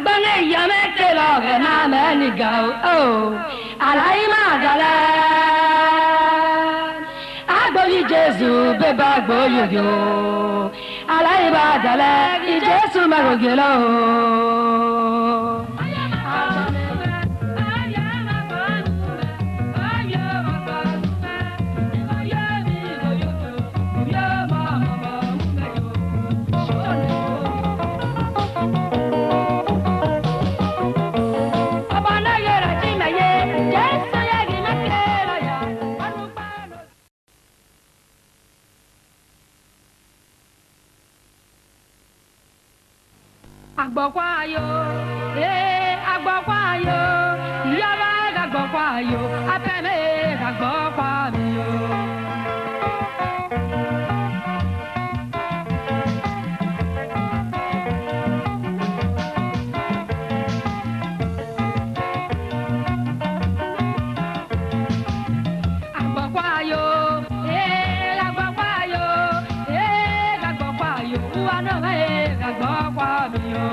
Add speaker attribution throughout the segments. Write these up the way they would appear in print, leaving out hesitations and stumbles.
Speaker 1: bane yamete lo na me ni ga oh alai ma dala agboyi Jesu be ba gboyo yo alai ba dala Jesu ma go gelo agbokwayo agbokwayo yaba agbokwayo apeme agbokwayo agbokwayo agbokwayo agbokwayo uano agbokwayo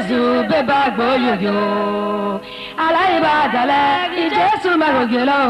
Speaker 1: Jésù bébà gbóyòyò aláìbàdàlẹ̀ Jésù mẹ́rọ̀gẹ́lọ́.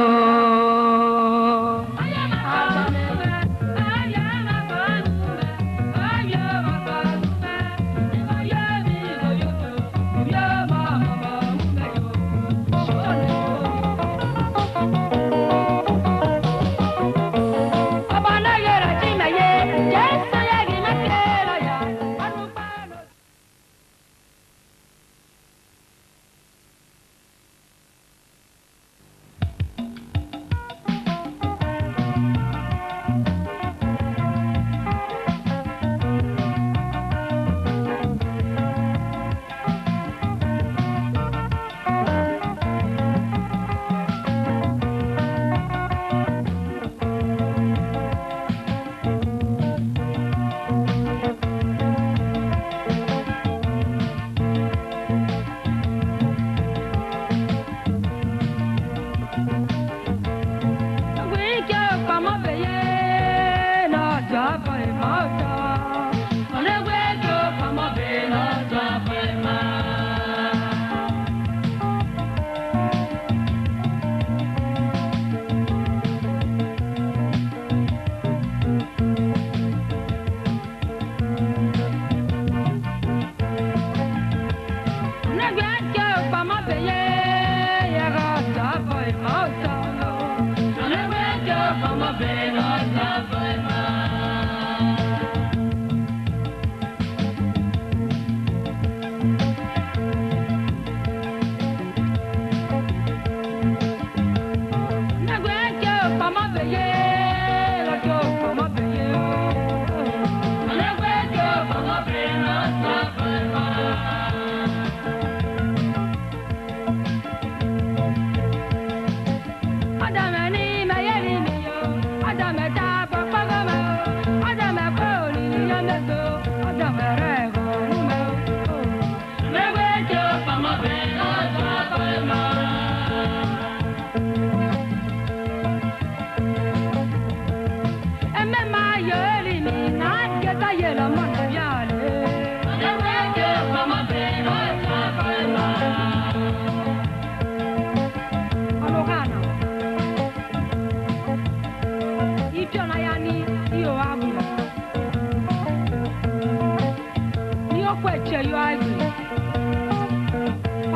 Speaker 1: le yọ àgbè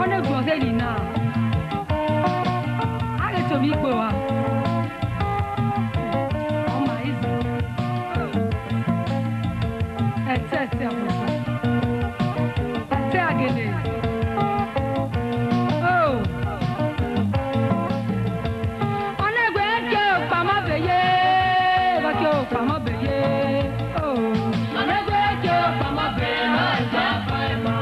Speaker 1: ọ̀nà ìgbọ̀n sẹ́yìn náà á lè tòmí gbò wá ọmọ ìzì ẹ̀tẹ́ àbùkù ẹ̀tẹ́ àgèlè ọ̀nà ìgbẹ́ kí o pamọ́ bẹ̀yẹ bá kí o pamọ́ bẹ̀yẹ ọ̀nà ìgbẹ́ kí o pamọ́ bẹ̀yẹ náà jẹ́ àpáyẹ̀mọ́.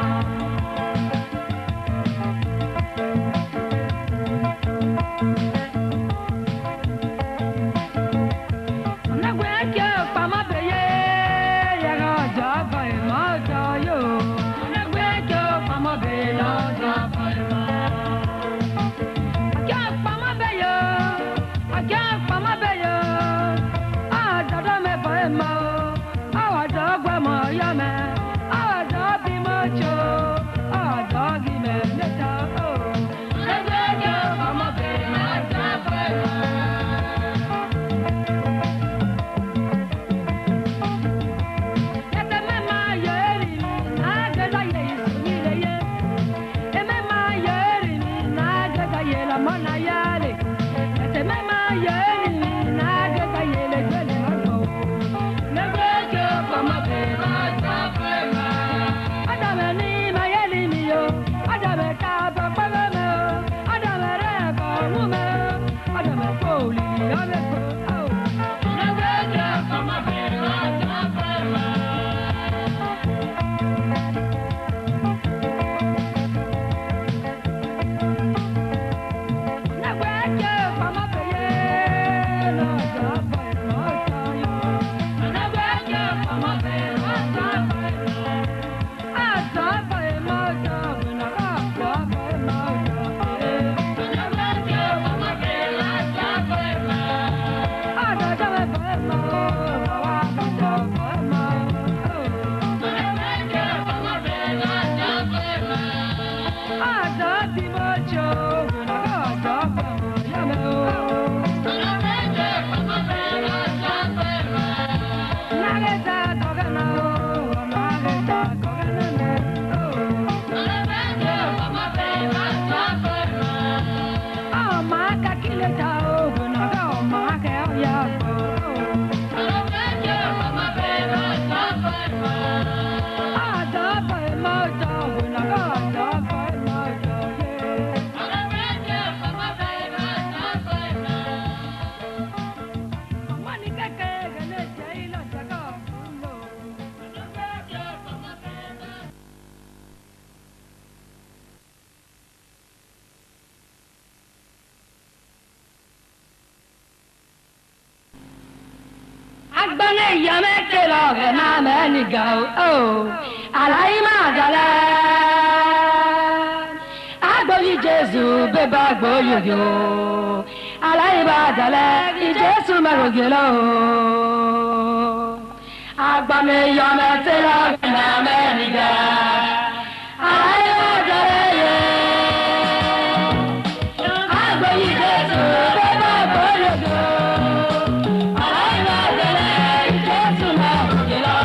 Speaker 1: Jésù bébà gbóyòyò aláìbàdàlẹ̀ ìjésù mẹ́rògè lọ. Agbamiyọ mẹ́tẹ́lá gbẹ̀nà mẹ́rìngà aláìbàdàlẹ̀ yẹ. Agbóyì Jésù bébà gbóyòyò aláìbàdàlẹ̀ ìjésù mẹ́rògè lọ.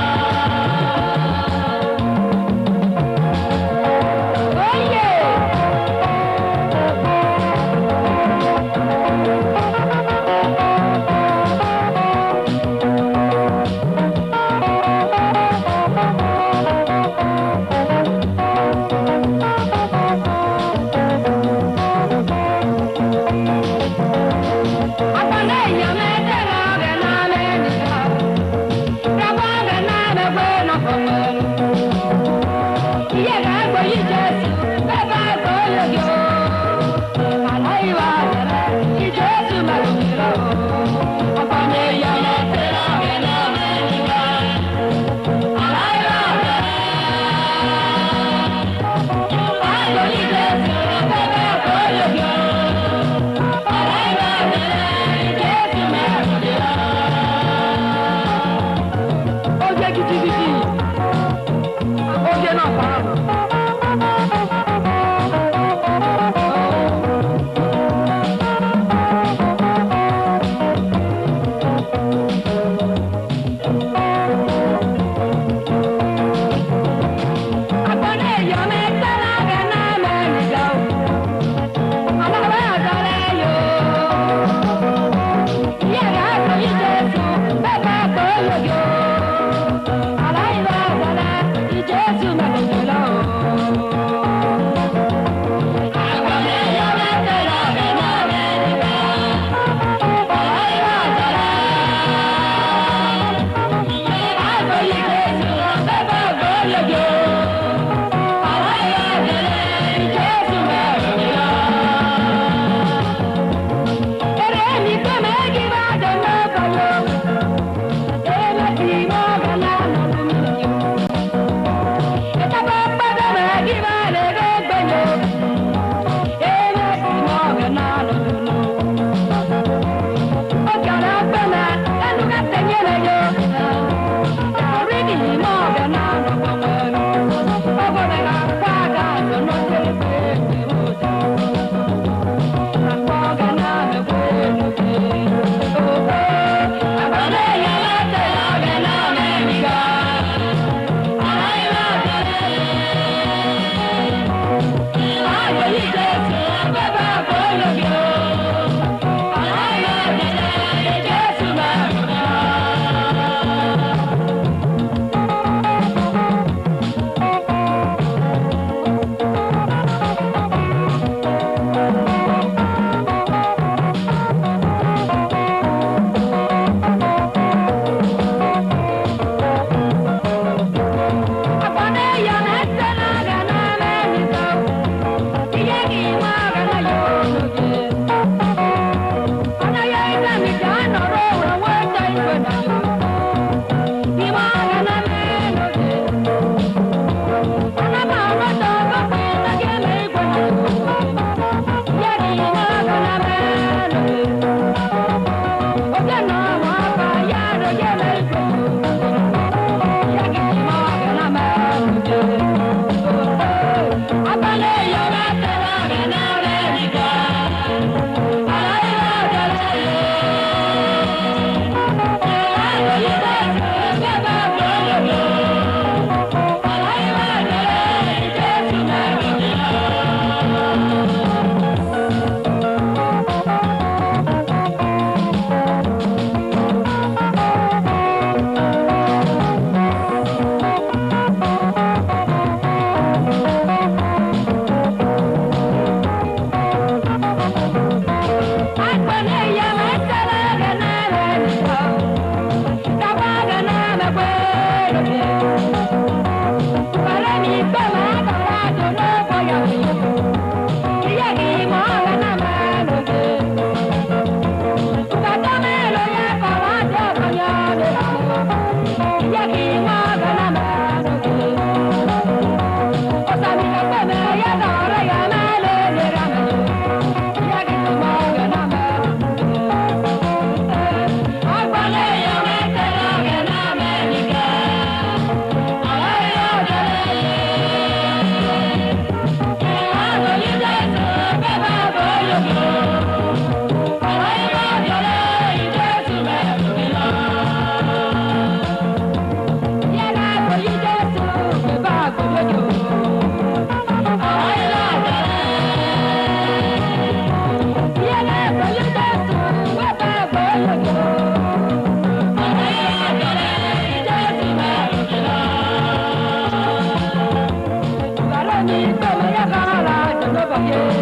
Speaker 1: Yeah.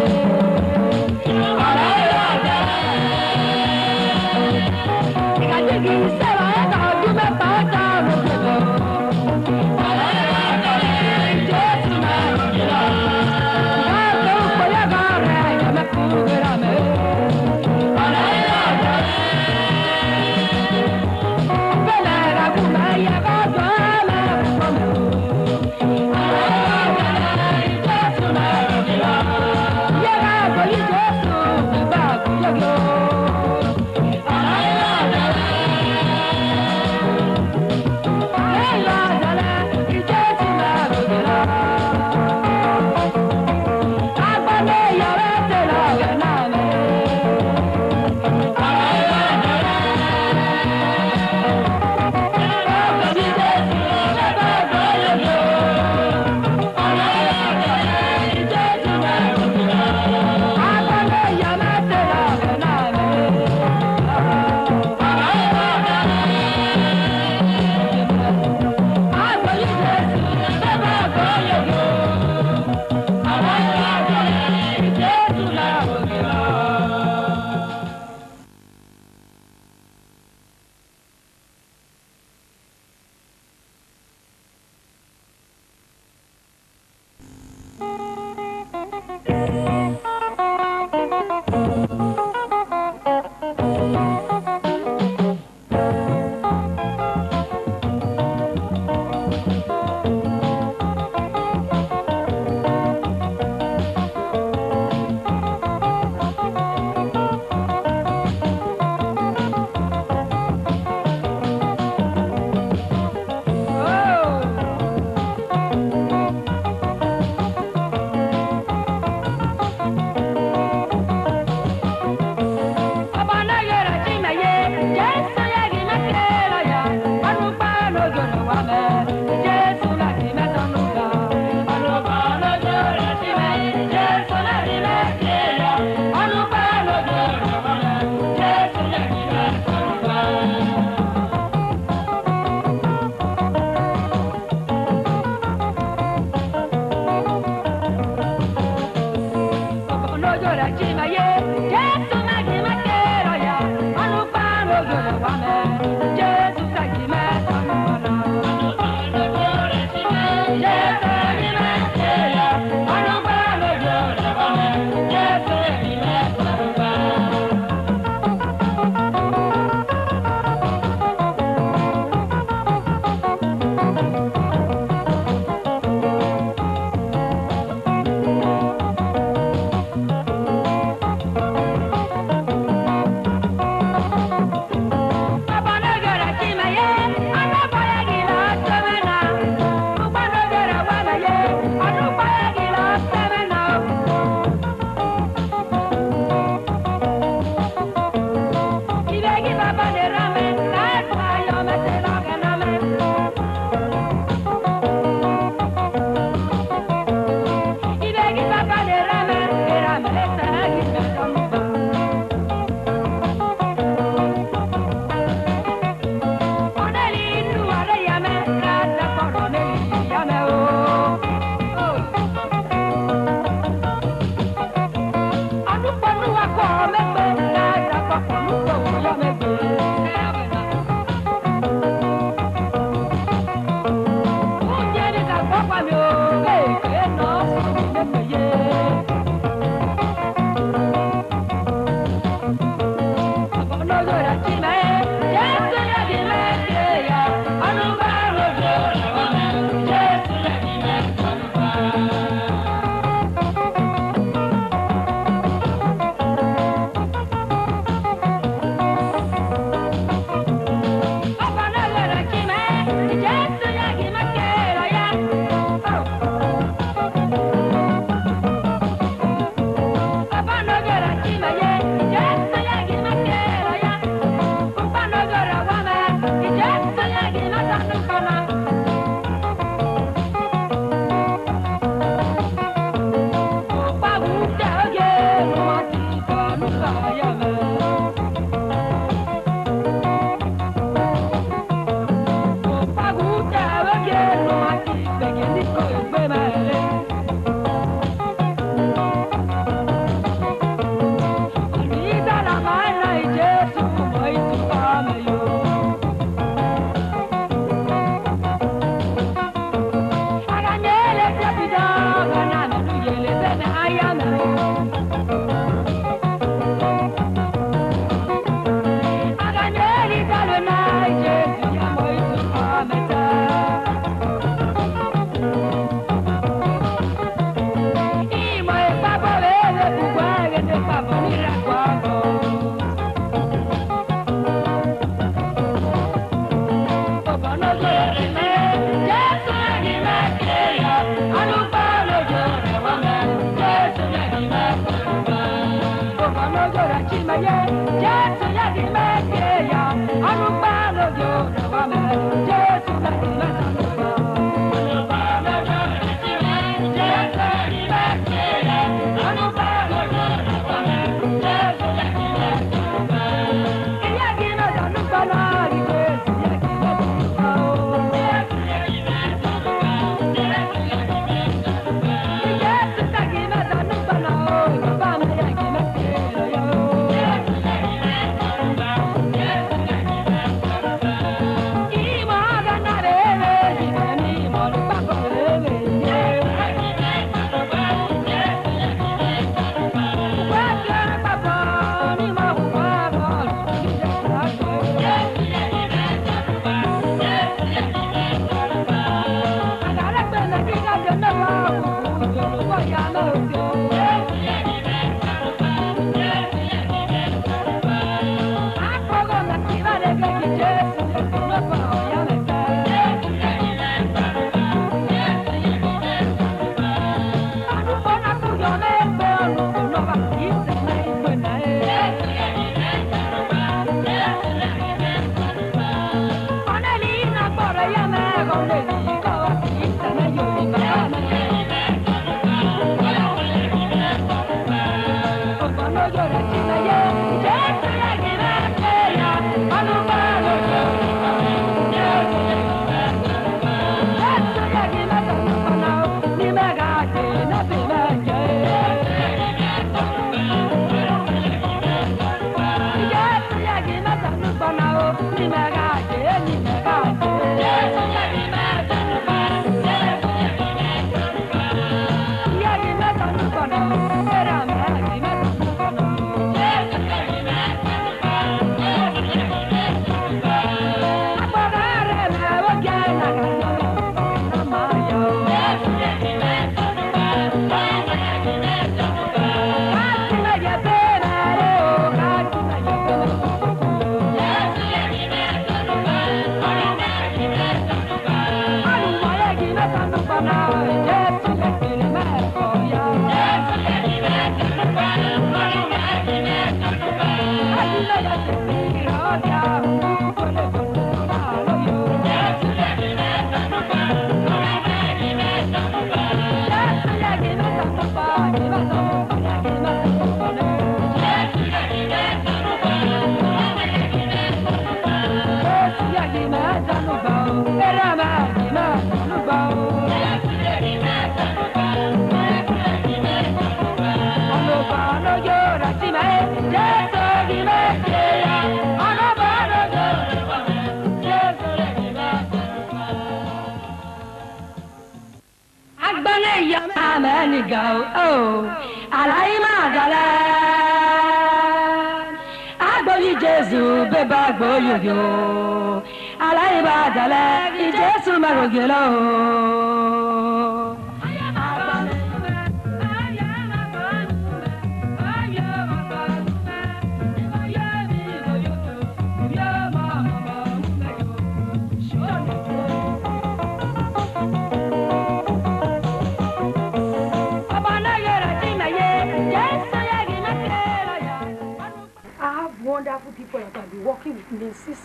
Speaker 2: Wonderful people that have been working with me since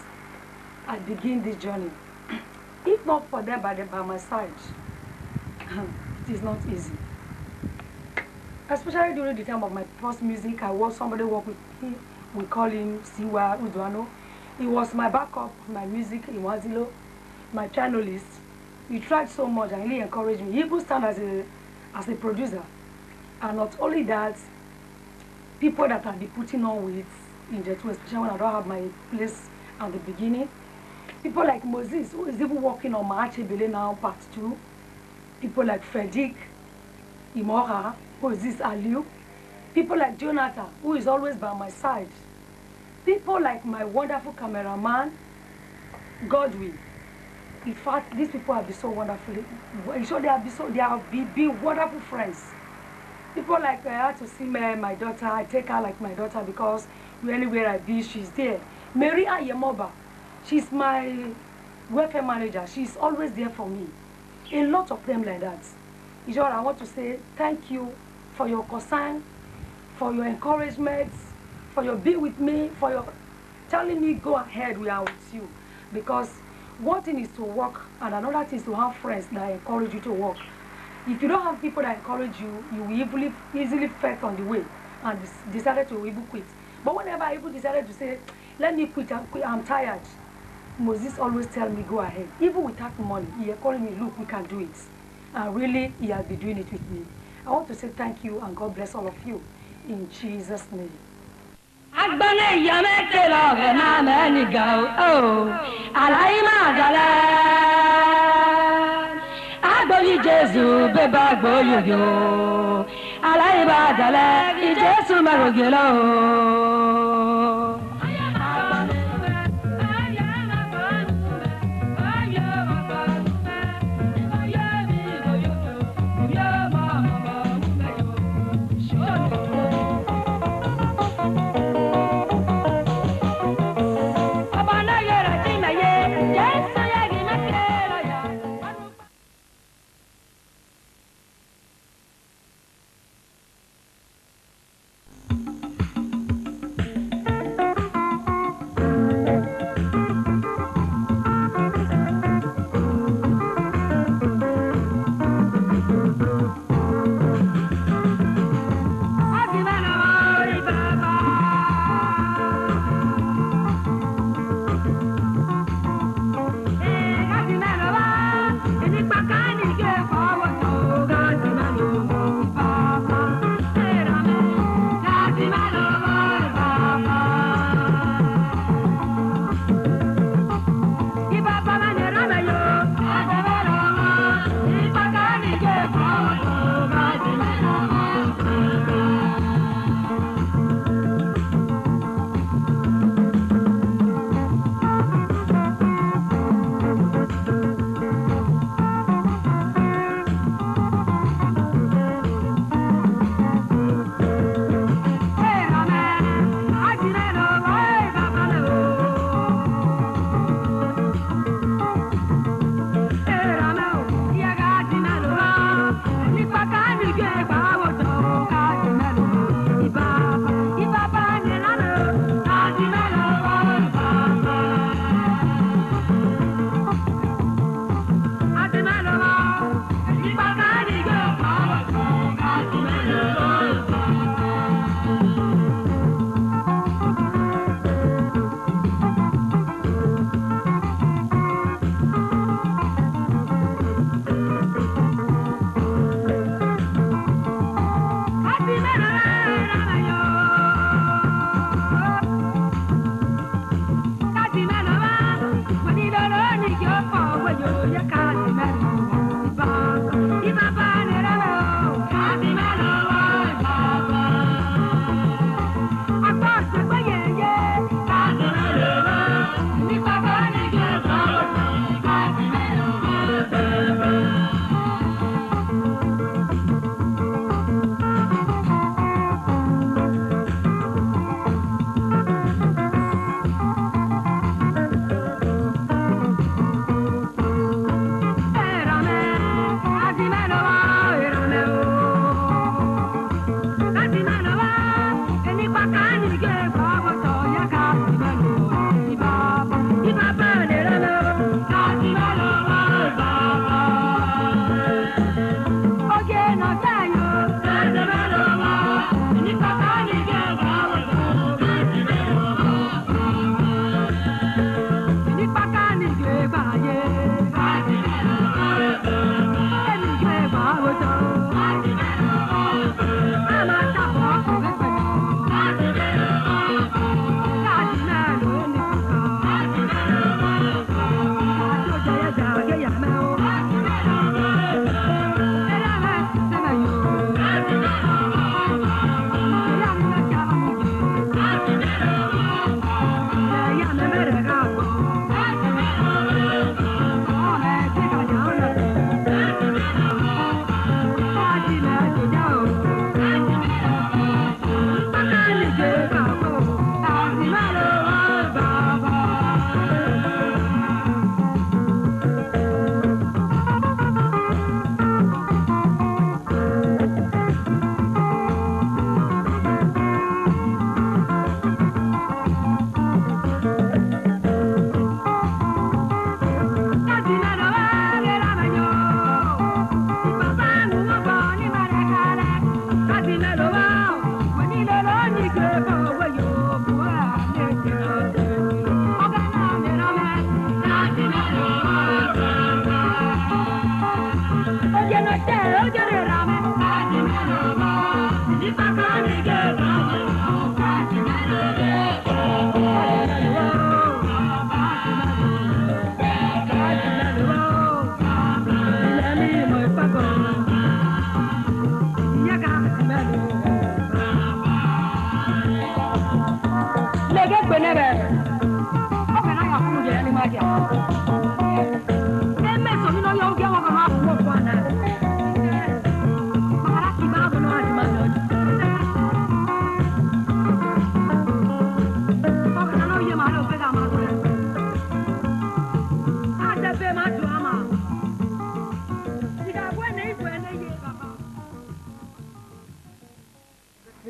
Speaker 2: I begin this journey. If not for them by my side, it is not easy. Especially during the time of my first music, I was somebody work with me. We call him Siwa Uduano. He was my backup, my music in Wazilo, my channelist. He tried so much and really encouraged me. He even started as a producer. And not only that, people that I'll be putting on with in the two, especially when I don't have my place at the beginning. People like Moses, who is even working on Maache Bele now, part 2. People like Frederick Imora, who is this Aliu. People like Jonathan, who is always by my side. People like my wonderful cameraman, Godwin. In fact, these people have been so wonderful. So they have been wonderful friends. People like I had to see my daughter. I take her like my daughter because anywhere I be, she's there. Mary Ayemoba, she's my welfare manager. She's always there for me. A lot of them like that. You know, I want to say thank you for your concern, for your encouragement, for your being with me, for your telling me go ahead, we are with you. Because one thing is to work, and another thing is to have friends that encourage you to work. If you don't have people that encourage you, you will easily felt on the way and decided to even quit. But whenever I even decided to say, let me quit, I'm tired, Moses always tell me go ahead. Even without money, he encouraged me, look, we can do it. And really, he has been doing it with me. I want to say thank you and God bless all of you. In Jesus' name.
Speaker 1: Agbane yamete lo na meni go oh alai madala Agboli Jesu beba gboyo yo alai badala Jesu marogelo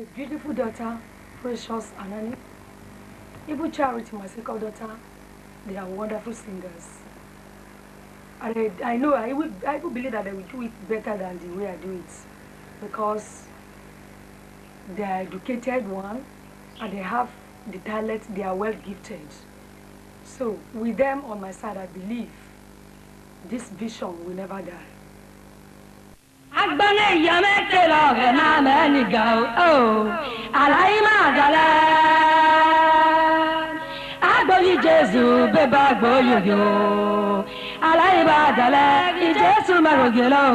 Speaker 2: a beautiful daughter, Precious Anani. Even Charity, my second daughter, they are wonderful singers. And I know I will believe that they will do it better than the way I do it, because they are educated one, and they have the talent. They are well gifted. So with them on my side, I believe this vision will never die.
Speaker 1: Agbane yamete lo na meni go oh alaima dala agboyi Jesu beba gboyo alaima dala Jesu magogelo